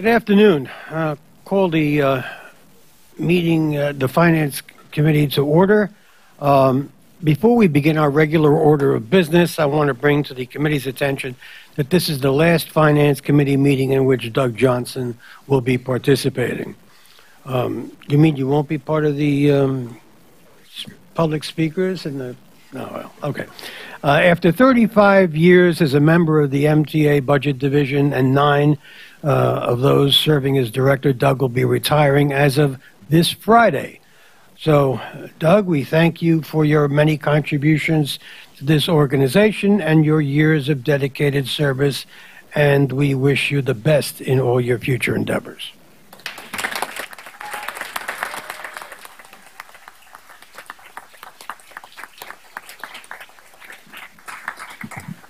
Good afternoon. Call the meeting, the Finance Committee to order. Before we begin our regular order of business, I want to bring to the committee's attention that this is the last Finance Committee meeting in which Doug Johnson will be participating. You mean you won't be part of the public speakers and the... No, well, okay. After 35 years as a member of the MTA Budget Division and 9 of those serving as director, Doug will be retiring as of this Friday. So, Doug, we thank you for your many contributions to this organization and your years of dedicated service, and we wish you the best in all your future endeavors.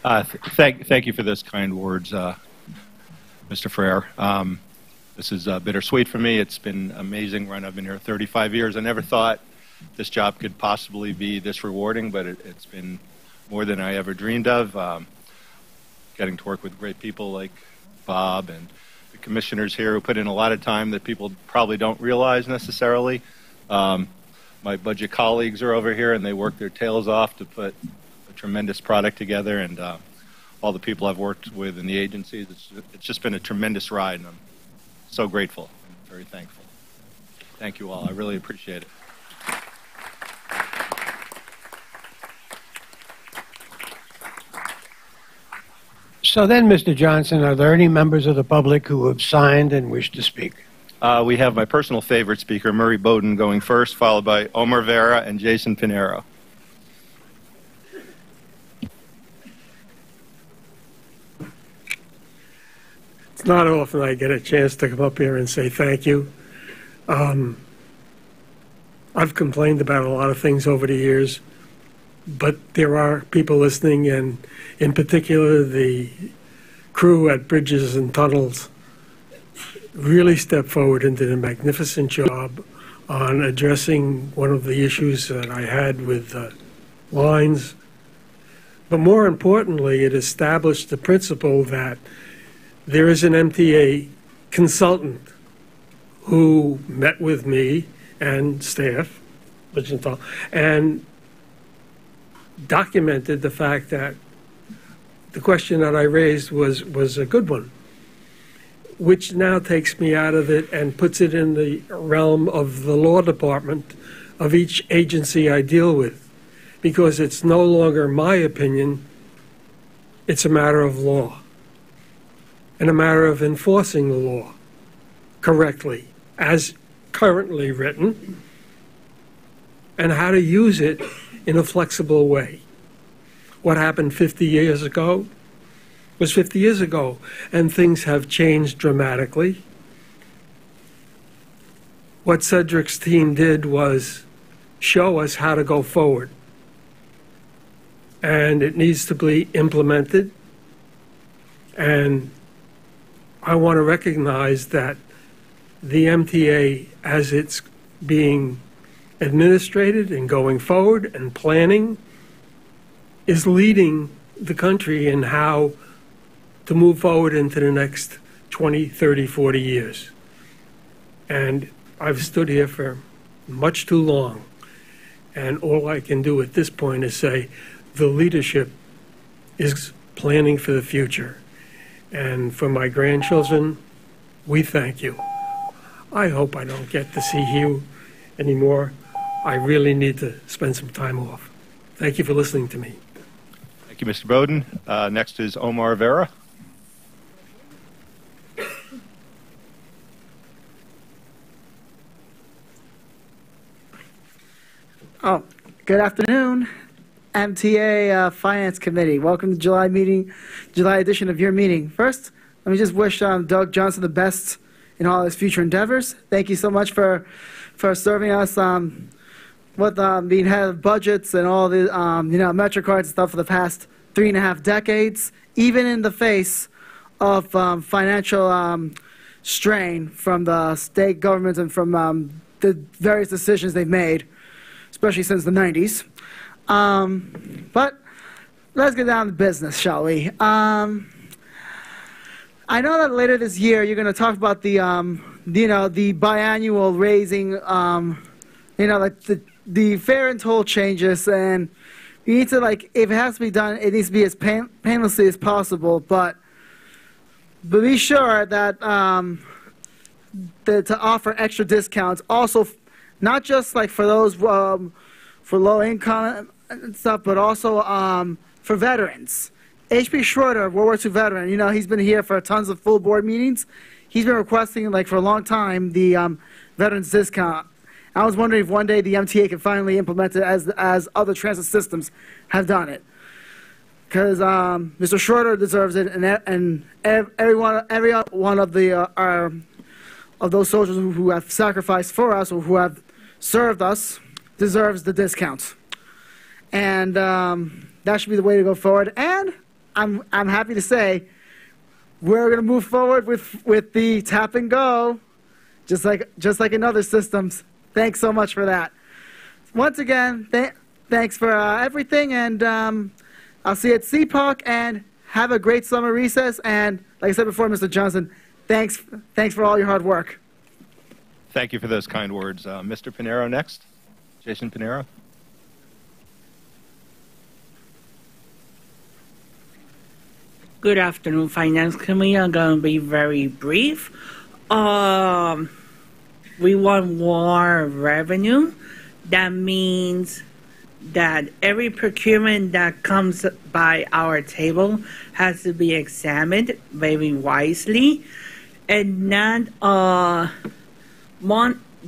Thank you for those kind words, Mr. Frere. This is bittersweet for me. It's been an amazing run. I've been here 35 years. I never thought this job could possibly be this rewarding, but it's been more than I ever dreamed of. Getting to work with great people like Bob and the commissioners here who put in a lot of time that people probably don't realize necessarily. My budget colleagues are over here, and they work their tails off to put a tremendous product together, and all the people I've worked with in the agencies. It's just been a tremendous ride, and I'm so grateful and very thankful. Thank you all. I really appreciate it. So then, Mr. Johnson, are there any members of the public who have signed and wish to speak? We have my personal favorite speaker, Murray Bowden, going first, followed by Omar Vera and Jason Pinero. It's not often I get a chance to come up here and say thank you. I've complained about a lot of things over the years, but there are people listening, and in particular the crew at Bridges and Tunnels really stepped forward and did a magnificent job on addressing one of the issues that I had with lines. But more importantly, it established the principle that there is an MTA consultant who met with me and staff, and documented the fact that the question that I raised was a good one, which now takes me out of it and puts it in the realm of the law department of each agency I deal with, because it's no longer my opinion, it's a matter of law. And a matter of enforcing the law correctly, as currently written, and how to use it in a flexible way. What happened 50 years ago was 50 years ago, and things have changed dramatically. What Cedric's team did was show us how to go forward, and it needs to be implemented, and I want to recognize that the MTA, as it's being administrated and going forward and planning, is leading the country in how to move forward into the next 20, 30, 40 years. And I've stood here for much too long, and all I can do at this point is say the leadership is planning for the future. And for my grandchildren, we thank you. I hope I don't get to see you anymore. I really need to spend some time off. Thank you for listening to me. Thank you, Mr. Bowden. Next is Omar Vera. Oh, good afternoon. MTA Finance Committee. Welcome to July edition of your meeting. First, let me just wish Doug Johnson the best in all his future endeavors. Thank you so much for serving us with being head of budgets and all the MetroCards and stuff for the past 3.5 decades, even in the face of financial strain from the state governments and from the various decisions they've made, especially since the 90s. But let's get down to business, shall we? I know that later this year you're going to talk about the the biannual raising, like the fare and toll changes, and you need to, like, if it has to be done, it needs to be as painlessly as possible. But be sure that to offer extra discounts, also not just like for those for low income and stuff, but also for veterans. H.P. Schroeder, World War II veteran, he's been here for tons of full board meetings. He's been requesting, like, for a long time, the veterans discount. I was wondering if one day the MTA can finally implement it as other transit systems have done it. Because Mr. Schroeder deserves it, and every one of those soldiers who have sacrificed for us or who have served us deserves the discount. And that should be the way to go forward. And I'm happy to say we're going to move forward with the tap and go, just like in other systems. Thanks so much for that. Once again, thanks for everything, and I'll see you at CPOC, and have a great summer recess. And like I said before, Mr. Johnson, thanks for all your hard work. Thank you for those kind words. Mr. Pinero next. Jason Pinero. Good afternoon, Finance Committee. I'm going to be very brief. We want more revenue. That means that every procurement that comes by our table has to be examined very wisely, and not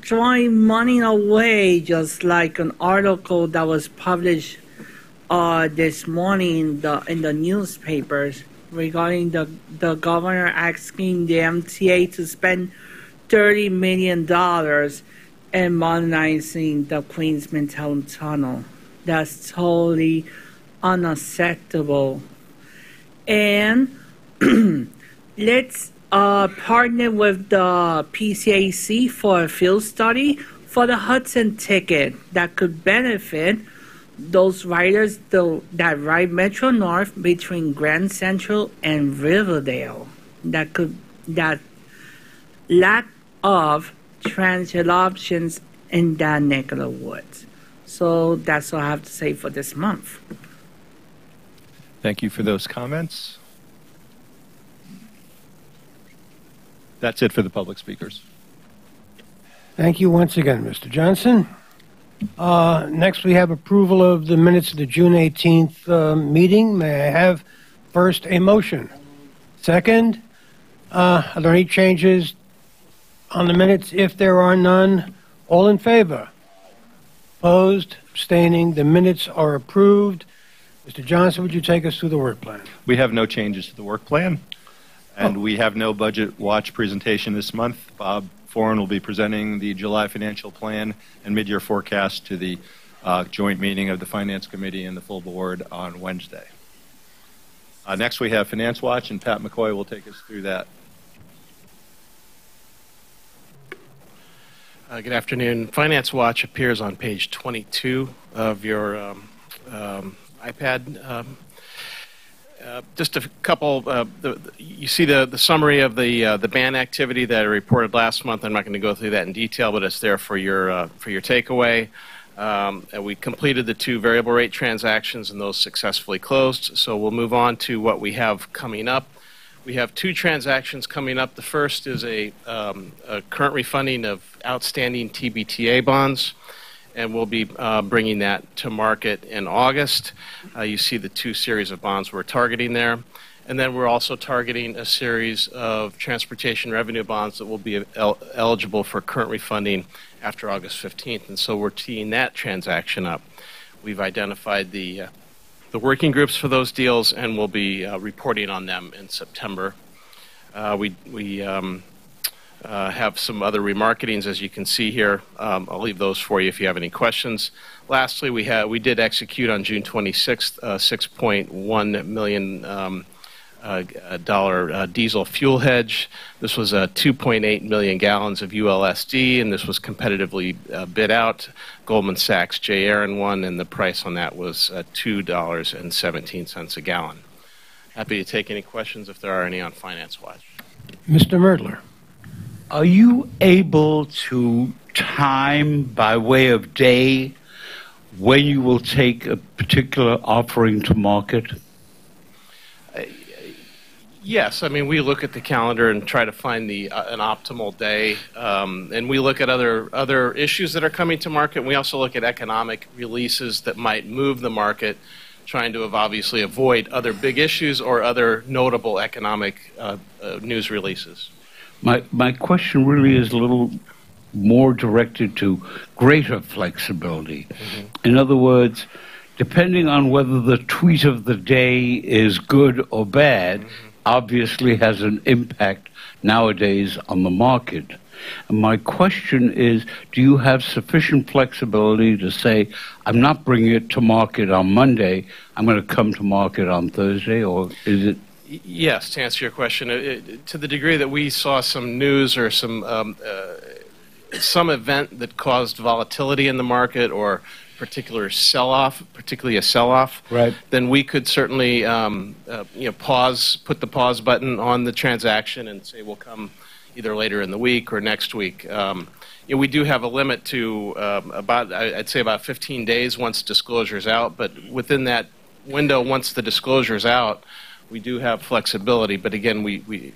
throwing money away, just like an article that was published this morning in the newspapers regarding the governor asking the MTA to spend $30 million in modernizing the Queens Midtown Tunnel. That's totally unacceptable. And let's partner with the PCAC for a field study for the Hudson ticket that could benefit those riders that ride Metro North between Grand Central and Riverdale. That lack of transit options in that neck of the woods. So that's all I have to say for this month. Thank you for those comments. That's it for the public speakers. Thank you once again, Mr. Johnson. Next, we have approval of the minutes of the June 18th meeting. May I have first a motion? Second, are there any changes on the minutes? If there are none, all in favor? Opposed? Abstaining? The minutes are approved. Mr. Johnson, would you take us through the work plan? We have no changes to the work plan, and we have no budget watch presentation this month. Bob Foran will be presenting the July financial plan and mid-year forecast to the joint meeting of the Finance Committee and the full board on Wednesday. Next, we have Finance Watch, and Pat McCoy will take us through that. Good afternoon. Finance Watch appears on page 22 of your iPad. Just a couple. You see the summary of the ban activity that I reported last month. I'm not going to go through that in detail, but it's there for your takeaway. We completed the 2 variable rate transactions, and those successfully closed. So we'll move on to what we have coming up. We have 2 transactions coming up. The first is a current refunding of outstanding TBTA bonds, and we'll be bringing that to market in August. You see the 2 series of bonds we're targeting there. And then we're also targeting a series of transportation revenue bonds that will be eligible for current refunding after August 15th. And so we're teeing that transaction up. We've identified the working groups for those deals, and we'll be reporting on them in September. We have some other remarketings, as you can see here. I'll leave those for you if you have any questions. Lastly, we did execute on June 26th a $6.1 million diesel fuel hedge. This was 2.8 million gallons of ULSD, and this was competitively bid out. Goldman Sachs J. Aaron won, and the price on that was $2.17 a gallon. Happy to take any questions if there are any on Finance Watch. Mr. Merdler. Are you able to time by way of day when you will take a particular offering to market? Yes, I mean, we look at the calendar and try to find an optimal day, and we look at other issues that are coming to market. We also look at economic releases that might move the market, trying to obviously avoid other big issues or other notable economic news releases. My question really is a little more directed to greater flexibility. Mm-hmm. In other words, depending on whether the tweet of the day is good or bad, mm-hmm. obviously has an impact nowadays on the market. And my question is, do you have sufficient flexibility to say, I'm not bringing it to market on Monday, I'm going to come to market on Thursday, or is it? Yes, to answer your question, to the degree that we saw some news or some event that caused volatility in the market or particular sell-off, particularly a sell-off, right, then we could certainly put the pause button on the transaction and say we'll come either later in the week or next week. We do have a limit to I'd say about 15 days once disclosure is out, but within that window, once the disclosure is out, we do have flexibility. But again, we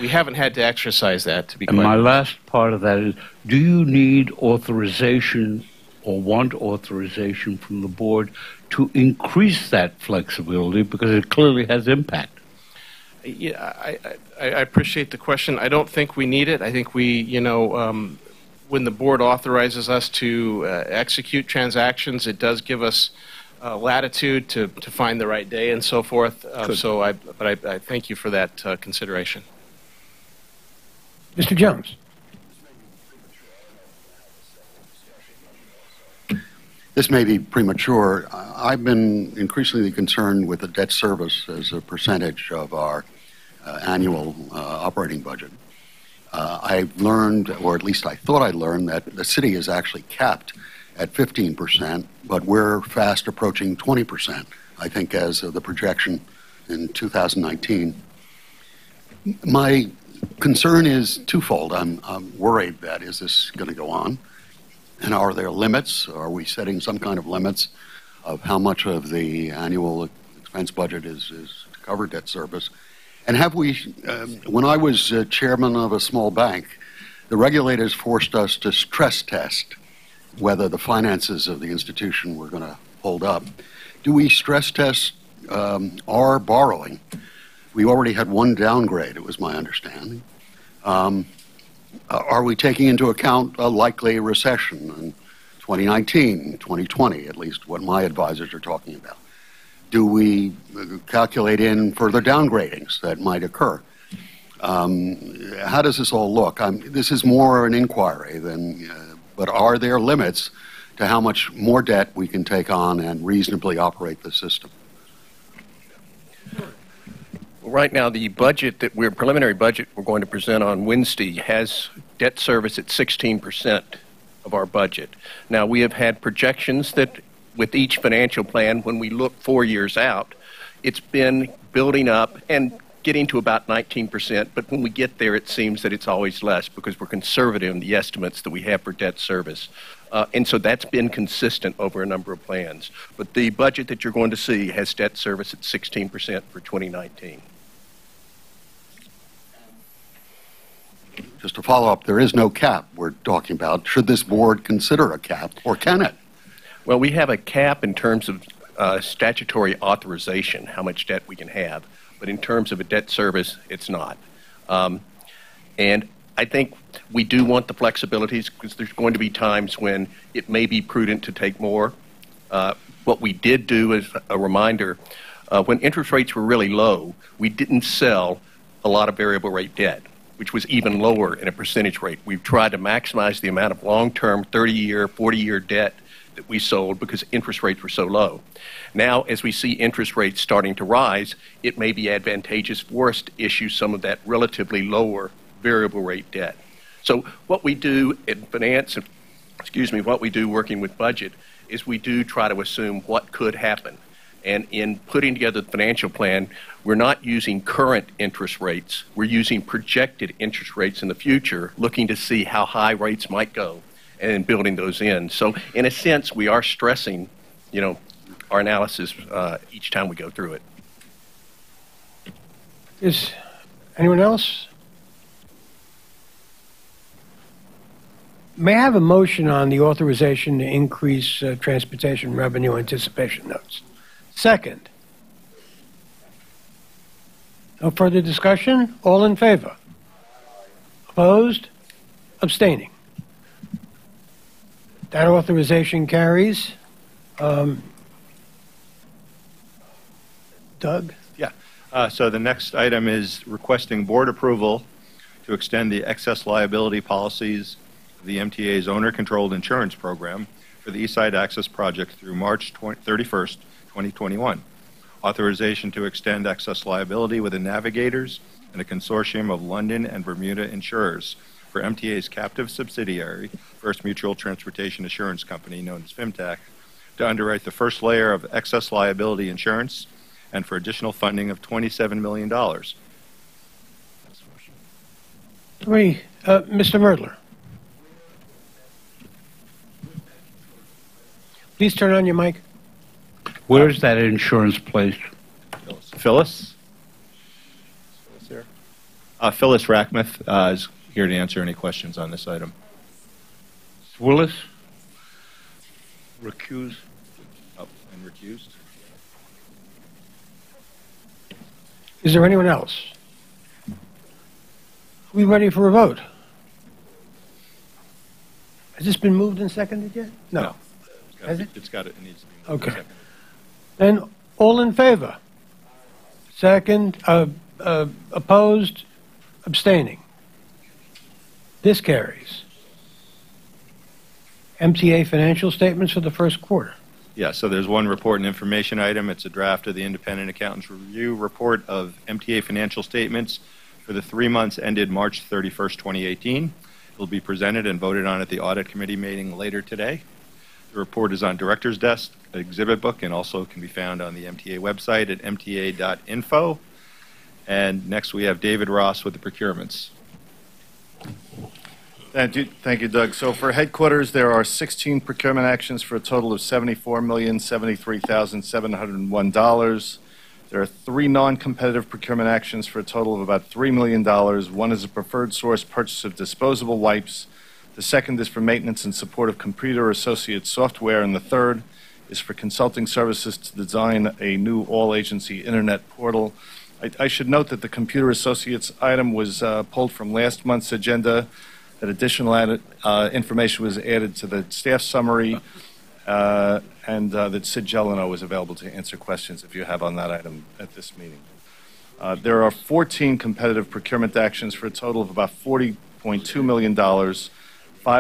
haven't had to exercise that, to be quite honest. My last part of that is, do you need authorization or want authorization from the board to increase that flexibility, because it clearly has impact? Yeah, I appreciate the question. I don't think we need it. I think when the board authorizes us to execute transactions, it does give us latitude to find the right day and so forth. But I thank you for that consideration. Mr. Jones. This may be premature. I've been increasingly concerned with the debt service as a percentage of our annual operating budget. I've learned, or at least I thought I learned, that the city is actually capped at 15%, but we're fast approaching 20%, I think, as of the projection in 2019. My concern is twofold. I'm worried that, is this going to go on? And are there limits? Are we setting some kind of limits of how much of the annual expense budget is to cover debt service? And have we, when I was chairman of a small bank, the regulators forced us to stress test whether the finances of the institution were going to hold up. Do we stress test our borrowing? We already had one downgrade, it was my understanding. Are we taking into account a likely recession in 2019, 2020, at least what my advisors are talking about? Do we calculate in further downgradings that might occur? How does this all look? This is more an inquiry than, but are there limits to how much more debt we can take on and reasonably operate the system? Right now, the budget preliminary budget we're going to present on Wednesday has debt service at 16% of our budget. Now, we have had projections that with each financial plan, when we look 4 years out, it's been building up and getting to about 19%, but when we get there, it seems that it's always less because we're conservative in the estimates that we have for debt service. And so that's been consistent over a number of plans. But the budget that you're going to see has debt service at 16% for 2019. Just to follow up, there is no cap we're talking about. Should this board consider a cap, or can it? Well, we have a cap in terms of statutory authorization, how much debt we can have. But in terms of a debt service, it's not. And I think we do want the flexibilities because there's going to be times when it may be prudent to take more. What we did do, as a reminder, when interest rates were really low, we didn't sell a lot of variable rate debt, which was even lower in a percentage rate. We've tried to maximize the amount of long-term 30-year, 40-year debt that we sold because interest rates were so low. Now, as we see interest rates starting to rise, it may be advantageous for us to issue some of that relatively lower variable rate debt. So what we do in finance, what we do working with budget, is we do try to assume what could happen. And in putting together the financial plan, we're not using current interest rates. We're using projected interest rates in the future, looking to see how high rates might go and building those in. So in a sense, we are stressing, our analysis each time we go through it. Is anyone else? May I have a motion on the authorization to increase transportation revenue anticipation notes? Second. No further discussion? All in favor? Opposed? Abstaining? That authorization carries. Doug? Yeah. So the next item is requesting board approval to extend the excess liability policies of the MTA's owner-controlled insurance program for the East Side Access Project through March 31st, 2021. Authorization to extend excess liability with the Navigators and a consortium of London and Bermuda insurers for MTA's captive subsidiary, First Mutual Transportation Assurance Company, known as FIMTAC, to underwrite the first layer of excess liability insurance and for additional funding of $27 million. Mr. Merdler. Please turn on your mic. Where is that insurance placed? Phyllis? Phyllis here? Phyllis Rackmuth is here to answer any questions on this item. Willis? Recuse? Oh, and recused? Is there anyone else? Are we ready for a vote? Has this been moved and seconded yet? No. Has it? It needs to be moved Okay. and seconded. Then all in favor? Second, opposed, abstaining. This carries. MTA financial statements for the first quarter. Yeah, so there's one report and information item. It's a draft of the Independent Accountants Review report of MTA financial statements for the 3 months ended March 31st, 2018. It will be presented and voted on at the Audit Committee meeting later today. The report is on Director's Desk, exhibit book, and also can be found on the MTA website at mta.info. And next we have David Ross with the procurements. Thank you, Doug. So for headquarters, there are 16 procurement actions for a total of $74,073,701. There are 3 non-competitive procurement actions for a total of about $3 million. One is a preferred source purchase of disposable wipes. The second is for maintenance and support of Computer Associates software, and the third is for consulting services to design a new all-agency internet portal. I should note that the Computer Associates item was pulled from last month's agenda, that additional information was added to the staff summary, and that Sid Gelino is available to answer questions if you have on that item at this meeting. There are 14 competitive procurement actions for a total of about $40.2 million. 5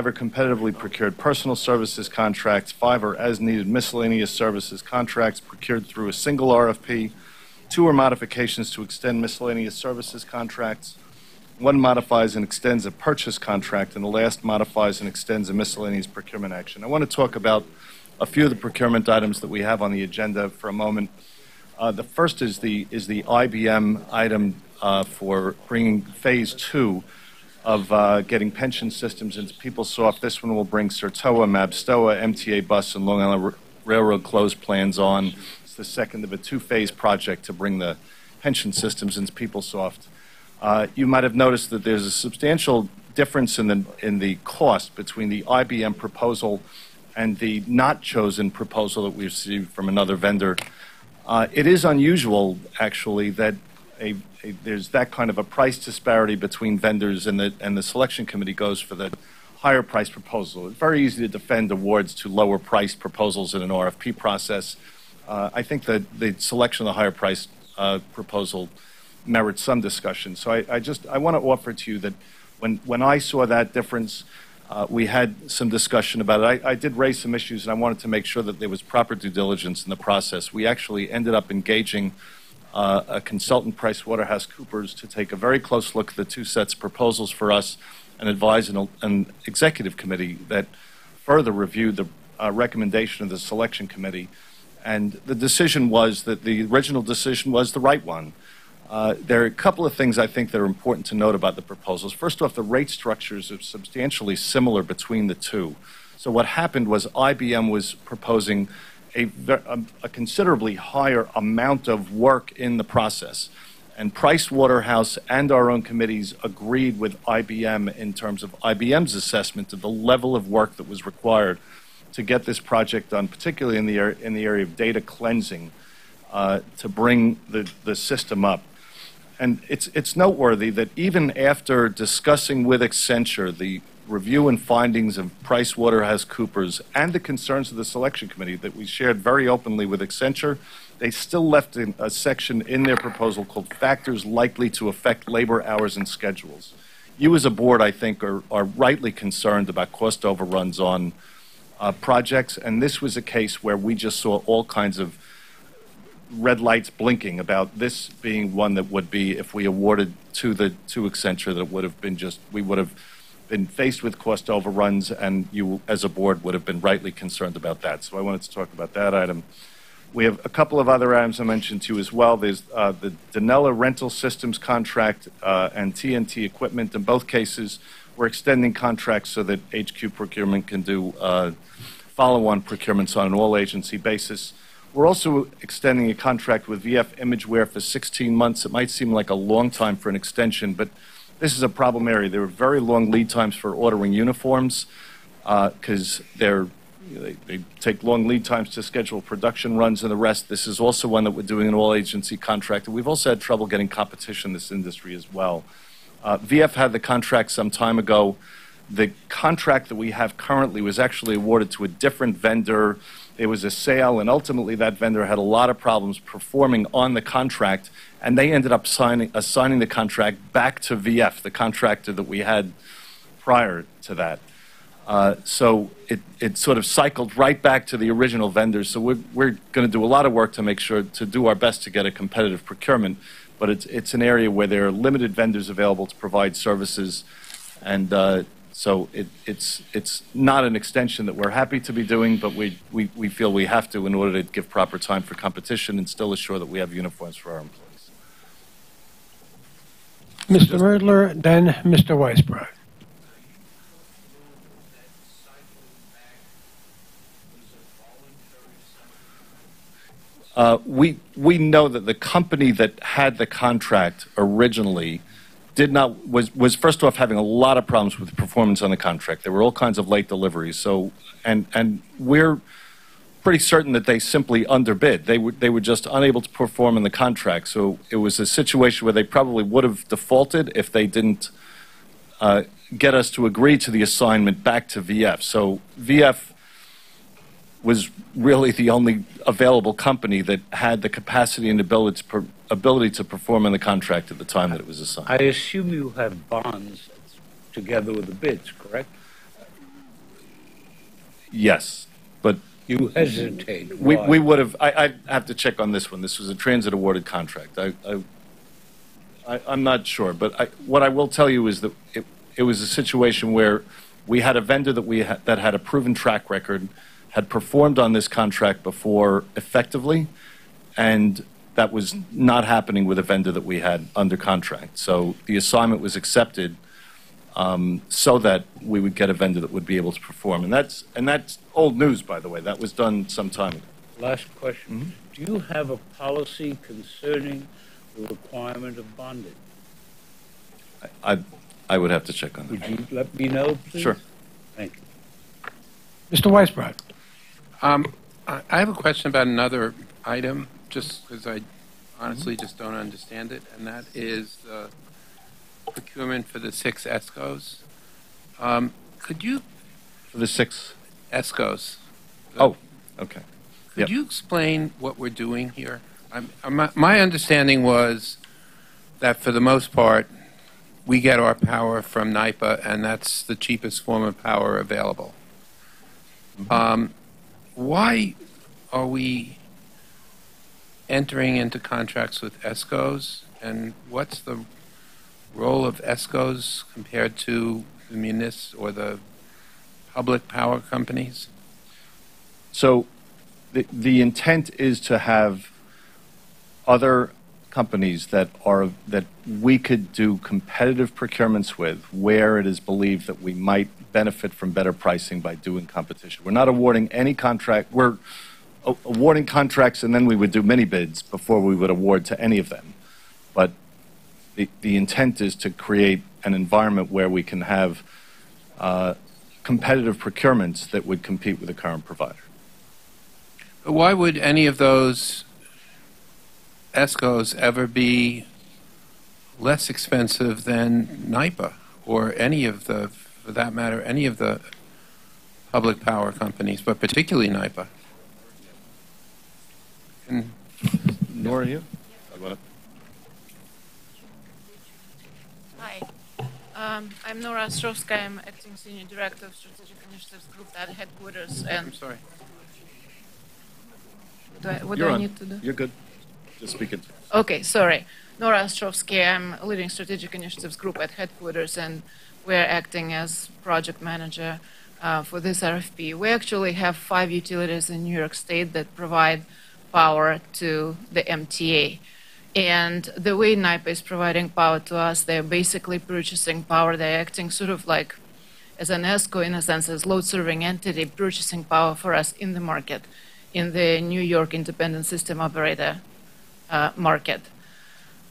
are competitively procured personal services contracts. 5 are as-needed miscellaneous services contracts procured through a single RFP. 2 are modifications to extend miscellaneous services contracts. 1 modifies and extends a purchase contract, and the last modifies and extends a miscellaneous procurement action. I want to talk about a few of the procurement items that we have on the agenda for a moment. The first is the IBM item for bringing phase 2 of getting pension systems into PeopleSoft. This one will bring Certoa, Mabstoa, MTA Bus, and Long Island Railroad close plans on. It's the second of a 2-phase project to bring the pension systems into PeopleSoft. You might have noticed that there's a substantial difference in the cost between the IBM proposal and the not chosen proposal that we've received from another vendor. It is unusual, actually, that there's that kind of a price disparity between vendors, and the selection committee goes for the higher price proposal. It's very easy to defend awards to lower price proposals in an RFP process. I think that the selection of the higher price proposal merits some discussion. So I want to offer to you that when I saw that difference, we had some discussion about it. I did raise some issues, and I wanted to make sure that there was proper due diligence in the process. We actually ended up engaging a consultant, PricewaterhouseCoopers, to take a very close look at the 2 sets of proposals for us and advise an executive committee that further reviewed the recommendation of the selection committee. And the decision was that the original decision was the right one. There are a couple of things I think that are important to note about the proposals. First off, the rate structures are substantially similar between the two. So what happened was IBM was proposing a considerably higher amount of work in the process. And Price Waterhouse and our own committees agreed with IBM in terms of IBM's assessment of the level of work that was required to get this project done, particularly in the area of data cleansing, to bring the system up. And it's noteworthy that even after discussing with Accenture the review and findings of PricewaterhouseCoopers and the concerns of the selection committee that we shared very openly with Accenture, they still left a section in their proposal called factors likely to affect labor hours and schedules. You as a board, I think, are rightly concerned about cost overruns on projects, and this was a case where we just saw all kinds of red lights blinking about this being one that would be, if we awarded to Accenture, that would have been we would have been faced with cost overruns, and you as a board would have been rightly concerned about that. So I wanted to talk about that item. We have a couple of other items I mentioned to you as well. There's the Danella Rental Systems contract and TNT equipment. In both cases, we're extending contracts so that HQ procurement can do follow-on procurements on an all-agency basis. We're also extending a contract with VF Imageware for 16 months. It might seem like a long time for an extension, but this is a problem area. There are very long lead times for ordering uniforms because they take long lead times to schedule production runs and the rest. This is also one that we're doing an all-agency contract. And we've also had trouble getting competition in this industry as well. VF had the contract some time ago. The contract that we have currently was actually awarded to a different vendor. There was a sale, and ultimately that vendor had a lot of problems performing on the contract, and they ended up assigning the contract back to VF, the contractor that we had prior to that. So it sort of cycled right back to the original vendors. So we're going to do a lot of work to make sure to do our best to get a competitive procurement, but it's an area where there are limited vendors available to provide services, and so it's not an extension that we're happy to be doing, but we feel we have to in order to give proper time for competition and still assure that we have uniforms for our employees. Mr. Merdler, then Mr. Weisbrot. We know that the company that had the contract originally was first off having a lot of problems with performance on the contract. There were all kinds of late deliveries. So and we're pretty certain that they simply underbid. They were just unable to perform in the contract. So it was a situation where they probably would have defaulted if they didn't get us to agree to the assignment back to VF. So VF was really the only available company that had the capacity and ability to perform in the contract at the time that it was assigned. I assume you have bonds together with the bids, correct? Yes, but you hesitate. We would have. I have to check on this one. This was a transit awarded contract. I'm not sure, but what I will tell you is that it was a situation where we had a vendor that had a proven track record, had performed on this contract before effectively, and that was not happening with a vendor that we had under contract. So the assignment was accepted so that we would get a vendor that would be able to perform. And that's old news, by the way. That was done some time ago. Last question. Mm-hmm. Do you have a policy concerning the requirement of bonding? I would have to check on that. Would you let me know, please? Sure. Thank you. Mr. Weisbrot. I have a question about another item, just because I honestly just don't understand it, and that is procurement for the 6 ESCOs. Could you... For the 6? ESCOs. Oh, okay. Could you explain what we're doing here? My understanding was that for the most part, we get our power from NYPA, and that's the cheapest form of power available. Mm-hmm. Why are we entering into contracts with ESCOs, and what's the role of ESCOs compared to the munis or the public power companies? So the intent is to have other companies that we could do competitive procurements with, where it is believed that we might benefit from better pricing by doing competition. We're not awarding any contract. We're awarding contracts, and then we would do mini bids before we would award to any of them. But the intent is to create an environment where we can have competitive procurements that would compete with the current provider. But why would any of those ESCOs ever be less expensive than NYPA or any of the, for that matter, any of the public power companies, but particularly NYPA? Nora, you? Hi. I'm Nora Ostrovska. I'm Acting Senior Director of Strategic Initiatives Group at headquarters. And I'm sorry. What do I need to do? You're good. Just speak it. Okay, sorry. Nora Ostrovsky. I'm leading Strategic Initiatives Group at headquarters, and we're acting as project manager for this RFP. We actually have 5 utilities in New York State that provide power to the MTA. And the way NYPA is providing power to us, they're basically purchasing power. They're acting sort of like as an ESCO, in a sense, as load-serving entity, purchasing power for us in the market, in the New York Independent System Operator market.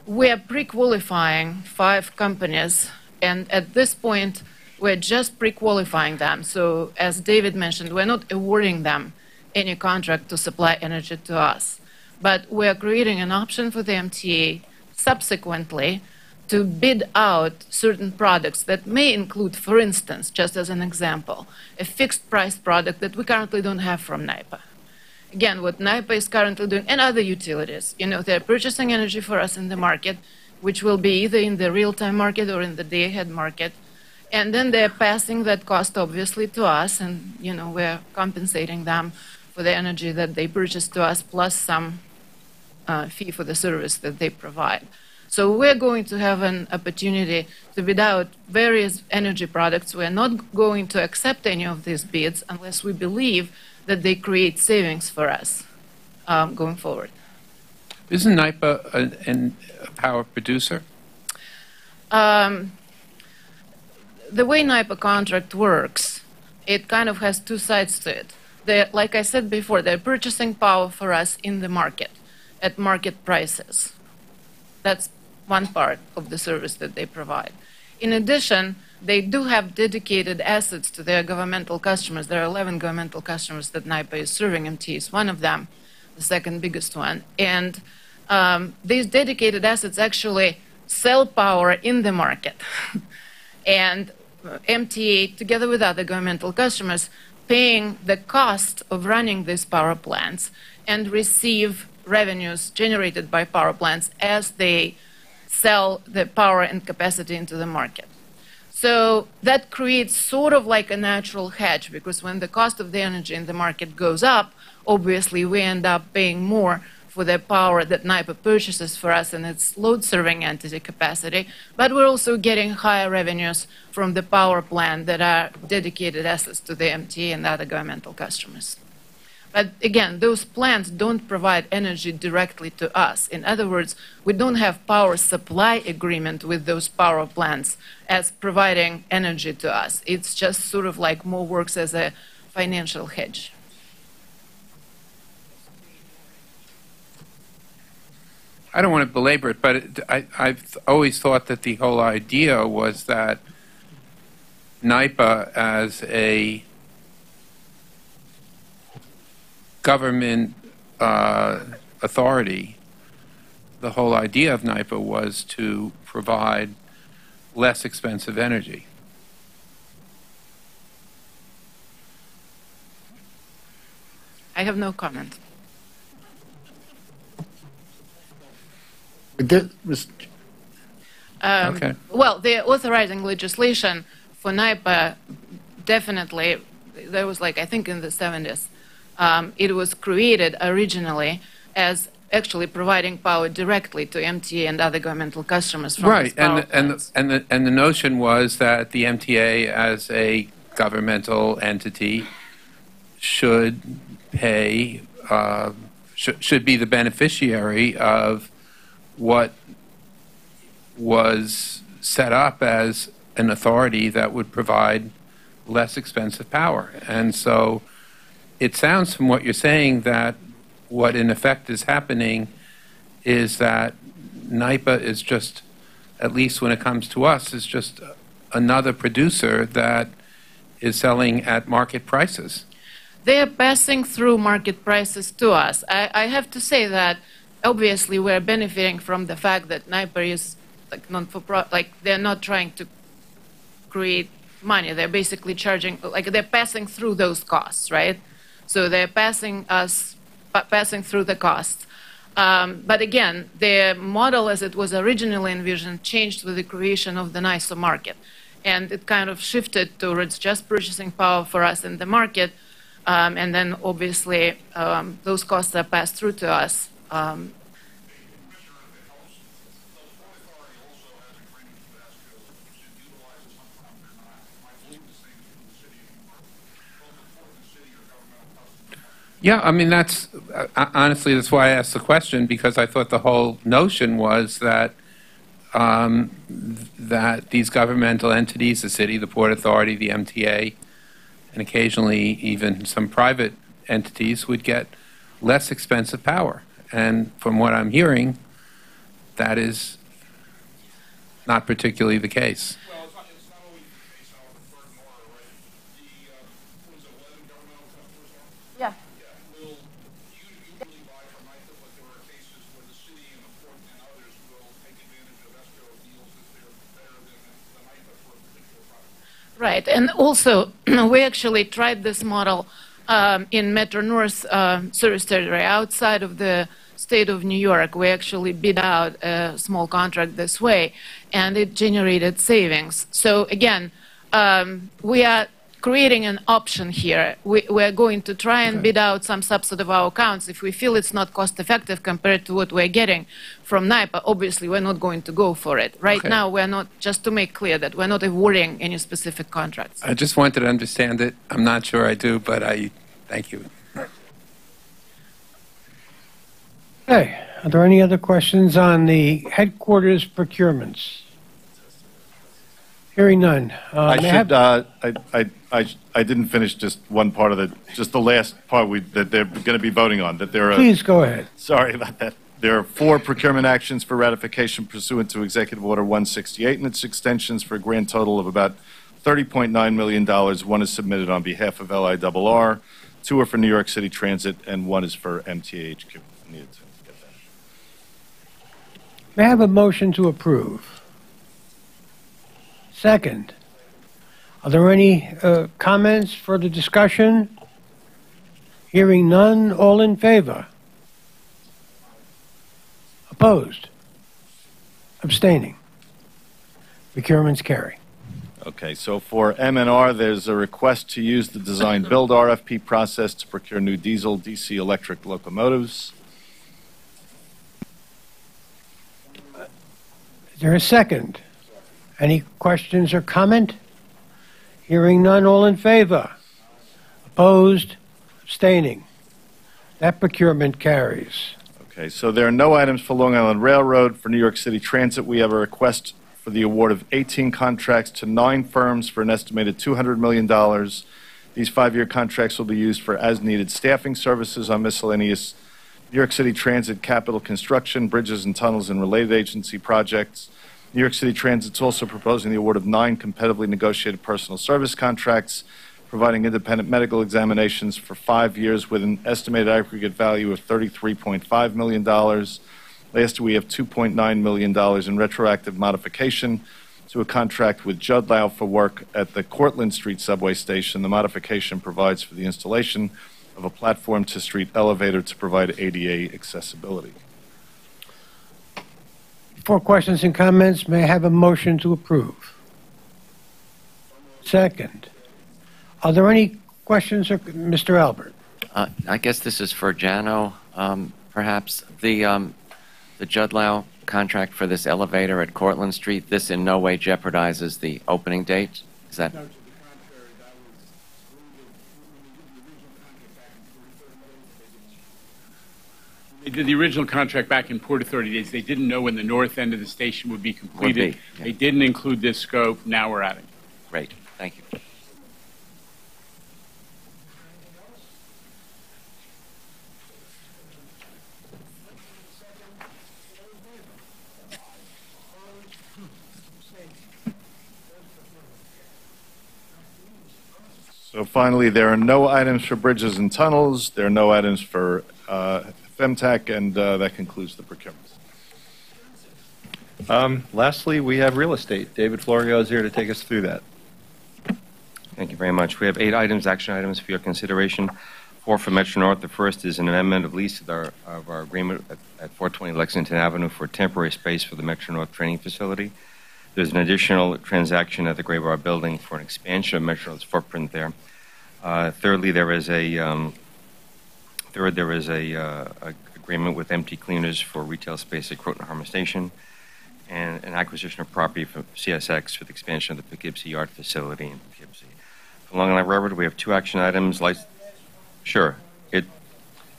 We are pre-qualifying 5 companies, and at this point, we're just pre-qualifying them. So as David mentioned, we're not awarding them any contract to supply energy to us. But we are creating an option for the MTA subsequently to bid out certain products that may include, for instance, just as an example, a fixed price product that we currently don't have from NYPA. Again, what NYPA is currently doing, and other utilities, they're purchasing energy for us in the market, which will be either in the real-time market or in the day-ahead market. And then they're passing that cost, obviously, to us, and, we're compensating them for the energy that they purchase to us, plus some fee for the service that they provide. So we're going to have an opportunity to bid out various energy products. We're not going to accept any of these bids unless we believe that they create savings for us going forward. Isn't NYPA a power producer? The way NYPA contract works, it kind of has 2 sides to it. Like I said before, they're purchasing power for us in the market at market prices. That's one part of the service that they provide. In addition, they do have dedicated assets to their governmental customers. There are 11 governmental customers that NYPA is serving. MTA is one of them, the second biggest one. And these dedicated assets actually sell power in the market. And MTA, together with other governmental customers, paying the cost of running these power plants and receive revenues generated by power plants as they sell the power and capacity into the market. So that creates sort of like a natural hedge, because when the cost of the energy in the market goes up, obviously we end up paying more for the power that NYPA purchases for us in its load-serving entity capacity, but we're also getting higher revenues from the power plant that are dedicated assets to the MTA and other governmental customers. But again, those plants don't provide energy directly to us. In other words, we don't have power supply agreement with those power plants as providing energy to us. It's just sort of like more works as a financial hedge. I don't want to belabor it, but I've always thought that the whole idea was that NYPA, as a government authority, the whole idea of NYPA was to provide less expensive energy. I have no comment. Okay. Well, the authorizing legislation for NYPA, definitely, there was I think in the 70s, it was created originally as actually providing power directly to MTA and other governmental customers from right, power plants. and the notion was that the MTA, as a governmental entity, should pay should be the beneficiary of what was set up as an authority that would provide less expensive power. And so it sounds from what you're saying that what in effect is happening is that NYPA is just, at least when it comes to us, is just another producer that is selling at market prices. They are passing through market prices to us. I have to say that obviously we're benefiting from the fact that NYPA is like non-for-profit, like they're not trying to create money. They're basically charging, like they're passing through those costs, right? So they're passing through the costs. But again, the model as it was originally envisioned changed with the creation of the NYSO market. And it kind of shifted towards just purchasing power for us in the market. And then obviously those costs are passed through to us. Yeah, I mean, that's honestly, that's why I asked the question, because I thought the whole notion was that that these governmental entities, the city, the Port Authority, the MTA, and occasionally even some private entities would get less expensive power. And from what I'm hearing, that is not particularly the case. Well, it's not always the case out of the third order, right? The, was it 11 governmental customers? Yeah. Will usually buy from NYPA, but there are cases where the city and the port and others will take advantage of escrow deals if they're better than the NYPA for a particular product. Right, and also we actually tried this model in Metro North service territory outside of the state of New York. We actually bid out a small contract this way, and it generated savings. So again, we are creating an option here. We're going to try and bid out some subset of our accounts. If we feel it's not cost effective compared to what we're getting from NYPA, obviously we're not going to go for it. Right now, we're not, just to make clear that we're not awarding any specific contracts. I just wanted to understand it. I'm not sure I do, but thank you. Okay, are there any other questions on the headquarters procurements? Hearing none. I didn't finish just one part of just the last part that they're going to be voting on. Please go ahead. Sorry about that. There are 4 procurement actions for ratification pursuant to Executive Order 168 and its extensions for a grand total of about $30.9 million. One is submitted on behalf of LIRR, 2 are for New York City Transit, and 1 is for MTA HQ. I needed to get that. May I have a motion to approve? Second. Are there any comments, further discussion? Hearing none, all in favor? Opposed? Abstaining? Procurements carry. Okay, so for M&R, there's a request to use the design-build RFP process to procure new diesel DC electric locomotives. Is there a second? Any questions or comment? Hearing none, all in favor? Opposed? Abstaining? That procurement carries. Okay, so there are no items for Long Island Railroad. For New York City Transit, we have a request for the award of 18 contracts to 9 firms for an estimated $200 million. These 5-year contracts will be used for as-needed staffing services on miscellaneous New York City Transit capital construction, bridges and tunnels, and related agency projects. New York City Transit's also proposing the award of 9 competitively negotiated personal service contracts, providing independent medical examinations for 5 years with an estimated aggregate value of $33.5 million. Last, we have $2.9 million in retroactive modification to a contract with Judlow for work at the Cortlandt Street subway station. The modification provides for the installation of a platform-to-street elevator to provide ADA accessibility. For questions and comments, may I have a motion to approve? Second. Are there any questions, Mr. Albert? I guess this is for Jano, perhaps. The Judlow contract for this elevator at Cortlandt Street, this in no way jeopardizes the opening date? Is that? They did the original contract back in Port Authority days. They didn't know when the north end of the station would be completed. Yeah. They didn't include this scope. Now we're adding. Great. Thank you. So finally, there are no items for bridges and tunnels. There are no items for FEMTAC, and that concludes the procurements. Lastly, we have real estate. David Florio is here to take us through that. Thank you very much. We have 8 items, action items for your consideration. 4 for Metro North. The first is an amendment of lease of our agreement at 420 Lexington Avenue for temporary space for the Metro North training facility. There's an additional transaction at the Gray Bar building for an expansion of Metro North's footprint there. Thirdly, there is a agreement with MT Cleaners for retail space at Croton Harmon Station, and an acquisition of property from CSX for the expansion of the Poughkeepsie Yard facility in Poughkeepsie. For Long Island Railroad, we have 2 action items. An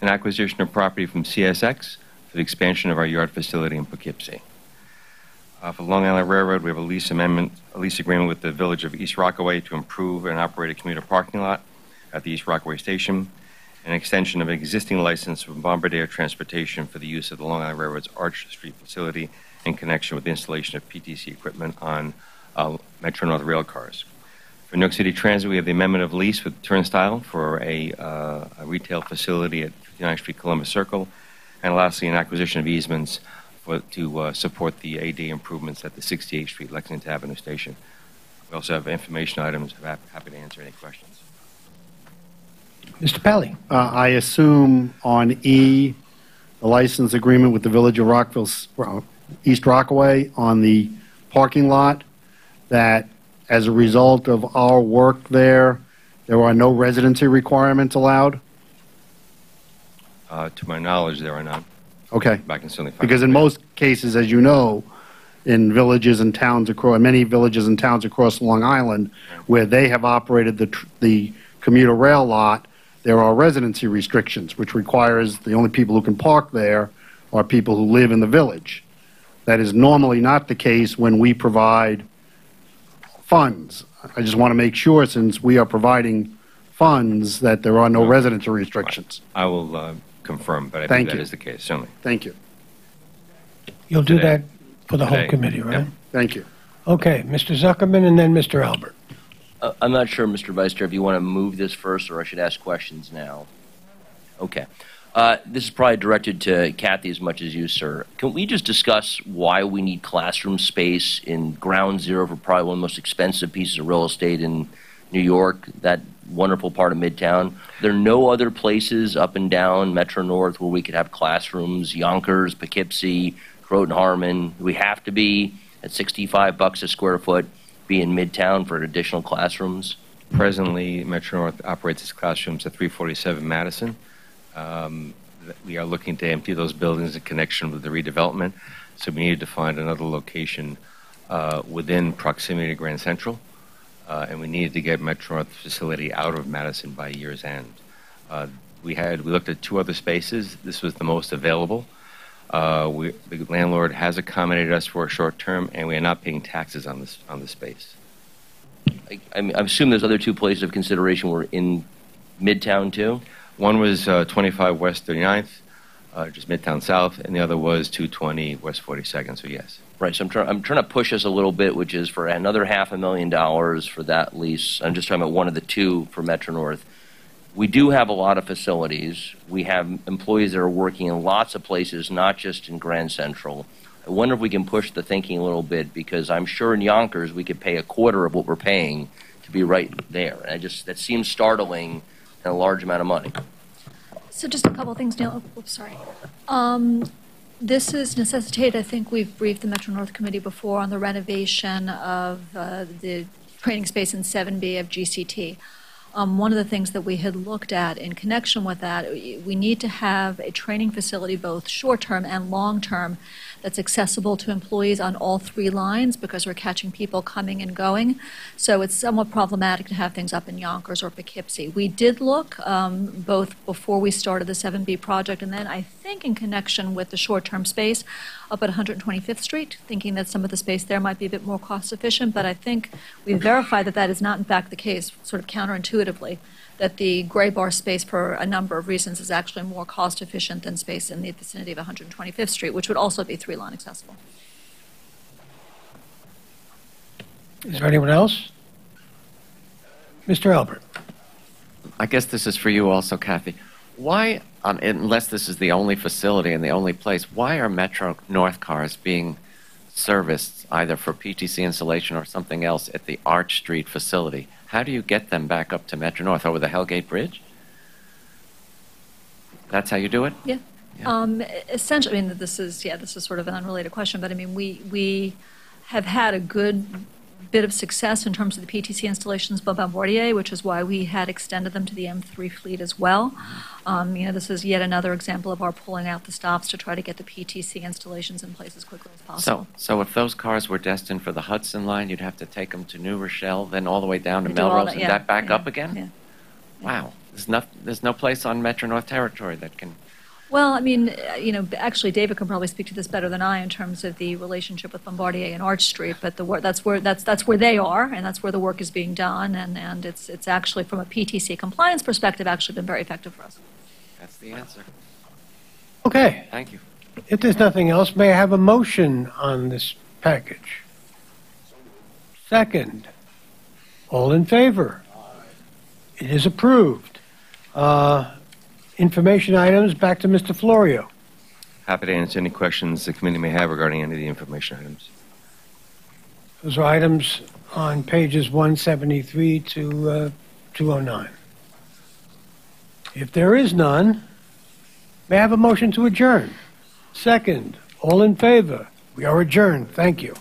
acquisition of property from CSX for the expansion of our yard facility in Poughkeepsie. For Long Island Railroad, we have a lease agreement with the Village of East Rockaway to improve and operate a commuter parking lot at the East Rockaway Station, an extension of an existing license from Bombardier Transportation for the use of the Long Island Railroad's Arch Street facility in connection with the installation of PTC equipment on Metro North rail cars. For New York City Transit, we have the amendment of lease with Turnstile for a retail facility at 59th Street Columbus Circle, and lastly, an acquisition of easements to support the AD improvements at the 68th Street Lexington Avenue station. We also have information items. I'm happy to answer any questions. Mr. Pally. I assume on E, the license agreement with the Village of East Rockaway on the parking lot, that as a result of our work there are no residency requirements allowed? To my knowledge, there are none. Okay. I can certainly find because in most cases, as you know, in villages and towns across, many villages and towns across Long Island, where they have operated the commuter rail lot, there are residency restrictions, which requires the only people who can park there are people who live in the village. That is normally not the case when we provide funds. I just want to make sure, since we are providing funds, that there are no residency restrictions. I will confirm, but I Thank think that you. is the case, certainly. Thank you. You'll do Today. that for the whole Today. committee, right? Yeah. Thank you. Okay, Mr. Zuckerman and then Mr. Albert. I'm not sure, Mr. Vice Chair, if you want to move this first or I should ask questions now. Okay. This is probably directed to Kathy as much as you, sir. Can we just discuss why we need classroom space in ground zero for probably one of the most expensive pieces of real estate in New York, that wonderful part of Midtown? There are no other places up and down Metro North where we could have classrooms, Yonkers, Poughkeepsie, Croton Harmon. We have to be at $65 a square foot, be in Midtown for additional classrooms? Presently, Metro North operates its classrooms at 347 Madison. We are looking to empty those buildings in connection with the redevelopment, so we needed to find another location within proximity to Grand Central, and we needed to get Metro North facility out of Madison by year's end. We looked at 2 other spaces. This was the most available. The landlord has accommodated us for a short term, and we are not paying taxes on the space. I assume there's other 2 places of consideration were in Midtown too? One was 25 West 39th, just Midtown South, and the other was 220 West 42nd, so yes. Right, so I'm trying to push us a little bit, which is for another $500,000 for that lease. I'm just talking about one of the 2 for Metro North. We do have a lot of facilities. We have employees that are working in lots of places, not just in Grand Central. I wonder if we can push the thinking a little bit, because I'm sure in Yonkers we could pay a quarter of what we're paying to be right there. And that seems startling and a large amount of money. So just a couple of things, Neil. Oops, sorry. This is necessitated. I think we've briefed the Metro North Committee before on the renovation of the training space in 7B of GCT. One of the things that we had looked at in connection with that, we need to have a training facility, both short-term and long-term, that's accessible to employees on all 3 lines because we're catching people coming and going. So it's somewhat problematic to have things up in Yonkers or Poughkeepsie. We did look both before we started the 7B project and then I think in connection with the short-term space up at 125th Street, thinking that some of the space there might be a bit more cost efficient, but I think we verified that that is not in fact the case, sort of counterintuitively, that the gray bar space for a number of reasons is actually more cost efficient than space in the vicinity of 125th Street, which would also be 3-line accessible. Is there anyone else? Mr. Albert. I guess this is for you also, Kathy. Why, unless this is the only facility and the only place, why are Metro North cars being serviced either for PTC installation or something else at the Arch Street facility? How do you get them back up to Metro North over the Hellgate Bridge? That's how you do it? Yeah. Essentially, I mean, this is sort of an unrelated question, but I mean, we have had a good bit of success in terms of the PTC installations by Bombardier, which is why we had extended them to the M3 fleet as well. This is yet another example of our pulling out the stops to try to get the PTC installations in place as quickly as possible. So if those cars were destined for the Hudson line, you'd have to take them to New Rochelle, then all the way down to Melrose, and that back up again? Yeah. Wow. There's no place on Metro North territory that can... Well, I mean, actually, David can probably speak to this better than I in terms of the relationship with Bombardier and Arch Street. But that's where they are, and that's where the work is being done, and it's actually from a PTC compliance perspective actually been very effective for us. That's the answer. Okay. Thank you. If there's nothing else, may I have a motion on this package? Second. All in favor? It is approved. Information items, back to Mr. Florio. Happy to answer any questions the committee may have regarding any of the information items. Those are items on pages 173 to 209. If there is none, may I have a motion to adjourn? Second. All in favor? We are adjourned. Thank you.